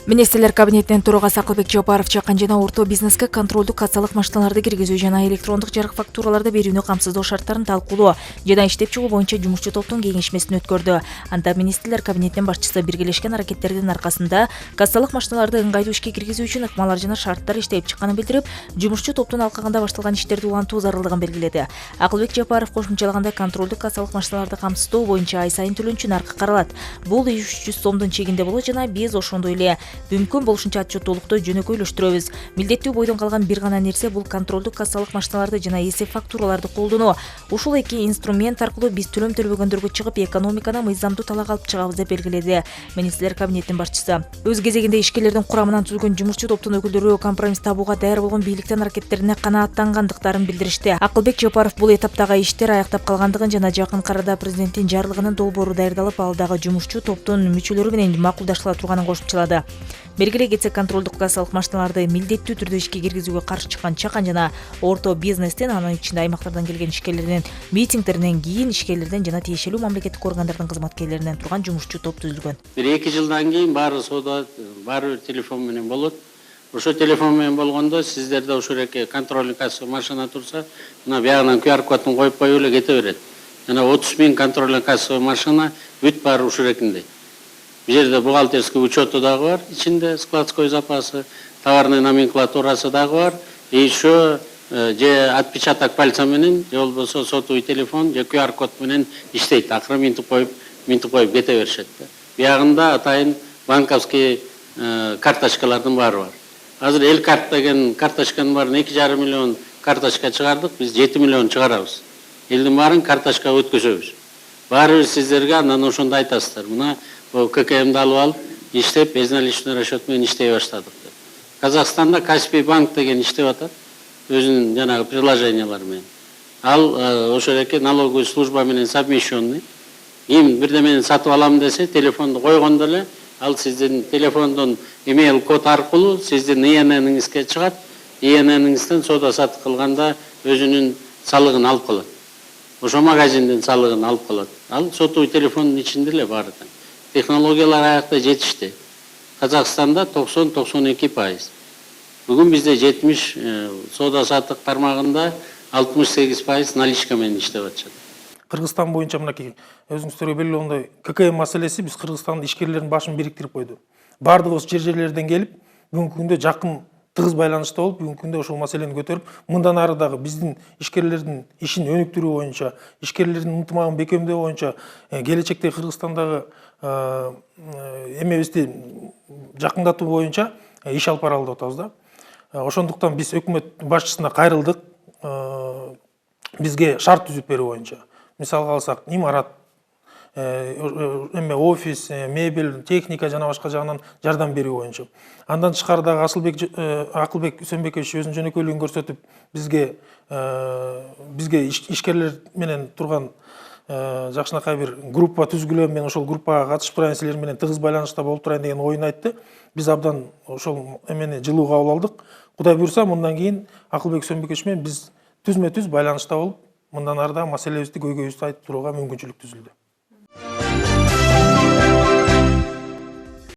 Министрлер кабинетинин төрагасы Акылбек Жапаров чакан жана орто бизнеске контролдук кассалык машиналарды киргизүү жана электрондук жарык фактураларды берүүнү камсыздоо шарттарын талкуулоо жана иштеп чыгуу боюнча жумушчу топтун кеңешмесин өткөрдү. Анда министрлер кабинетинин башчысы биргелешкен аракеттердин аркасында кассалык машиналарды ыңгайлуу ишке киргизүү үчүн ыкмалар жана шарттар иштеп чыкканын билдирип, жумушчу топтун алкагында башталган иштерди улантуу зарылдыгын белгиледи. Акылбек Жапаров кошумчалагандай контролдук кассалык машиналарды камсыздоо боюнча ай сайын төлөнчү наркы каралат. Бул 300 сомдун чегинде болот жана биз ошондой эле мүмкүн болушунча отчеттуулукту жөнөкөйлөштүрөбүз. Милдеттүү бойдон калган бир гана нерсе бул контролдук кассалык машиналарды жана эсеп фактураларды колдонуу. Ушул эки инструмент аркылуу биз төлөм төлбөгөндөргө чыгып, экономиканы мыйзамдуу талаага алып чыгабыз деп белгиледи министрлер кабинетинин башчысы. Өз кезегинде ишкерлердин курамынан түзүлгөн жумушчу топтун өкүлдөрү компромисс табууга даяр болгон бийликтин аракеттерине канааттангандыктарын билдиришти. Акылбек Жапаров бул этаптагы иштер аяктап калгандыгын жана жакын арада президенттин жарлыгынын долбоору даярдалып, ал дагы жумушчу топтун мүчөлөрү менен макулдашыла турганын кошумчалады. Бергиле кетсек, контролдук кассалык машиналарды милдеттүү түрдө ишке киргизүүгө каршы чыккан чакан жана орто бизнестен, анын ичинде аймактардан келген ишкерлердин митингдеринен кийин ишкерлерден жана тиешелүү мамлекеттик органдардын кызматкерлеринен турган жумушчу топ түзүлгөн. 1-2 жылдан кийин баары соода, баары телефон менен болот. Ошо телефон менен болгондо сиздерде ушул эки контрольный касса машина турса, мына биягынан QR кодун коюп коюп эле кете берет. Жана 30 000 контрольный касса машина бүт баары ушул экинде. Bu жерде бухгалтерский учету дагы бар, ичинде складской запасы, товарный номенклатурасы дагы бар. И еще же отпечаток пальца менен, же болбосо сотовый телефон, же QR код менен иштейт. Акыры минтип коюп кете беришет. Биягында атайын банковский карточкалардын баары бар. Азыр эл карт деген карточканын баарын 2,5 миллион карточка чыгардык, биз 7 миллион чыгарабыз. Элдин баарын карточкага өткөзөбүз. Баары сиздерге анан ошондо айтасыздар. Мына ККМ'ди алып алып, иштеп, безналичный расчет менен иштей баштадык. Казакстанда Каспий банк деген иштеп атат, өзүнүн жанагы приложениялары менен. Ал ошол эки налоговый служба менен совмещенный. Ким бирдемени сатып алам десе, телефонду койгондо эле, ал сиздин телефондон имейл код аркылуу сиздин ИННиңизге чыгат. ИННиңизден соода сатып кылганда өзүнүн салыгын алып калат. Ошо магазиндин салыгын алып калат. Ал сотовый телефондун ичинде эле баары. Технологиялар аякта жетишти. Казакстанда 90-92%. Бүгүн бизде 70 соода саттык тармагында 68% наличка менен иштеп атышат. Кыргызстан боюнча мынакей өзүңүздөргө белгилегендей ККМ маселеси биз Кыргызстандын ишкерлеринин башын бириктирип койду. Бардыгы осы жер-жерлерден келип, бүгүнкү күндө жакын тыгыз байланышта болуп, бүгүнкү күндө ошол маселени көтөрүп, мындан ары дагы биздин ишкерлердин ишин өнүктүрүү боюнча, ишкерлердин ынтымагын бекемдөө боюнча келечекте Кыргызстандагы эмебизди жакындатуу боюнча иш алып баралы деп атабыз да. Ошондуктан биз өкмөт башчысына кайрылдык, бизге шарт түзүп берүү боюнча. Мисалга алсак, имарат, офис, мебель, техника жана башка жагынан жардам берүү боюнча. Андан тышкары дагы Акылбек Үсөнбекович өзүнүн жөнөкөйлүгүн көрсөтүп, бизге ишкерлер менен турган жакшынакай бир группа түзгүлө, мен ошол группага катышып турайын, силер менен тыгыз байланышта болуп турайын деген оюн айтты. Биз абдан ошол эмени жылуу кабыл алдык. Кудай буйрса, мындан кийин Акылбек Үсөнбекович менен биз түзмө-түз байланышта болуп, мындан ары да маселебизди көйгөйүбүздү айтып турууга мүмкүнчүлүк түзүлдү.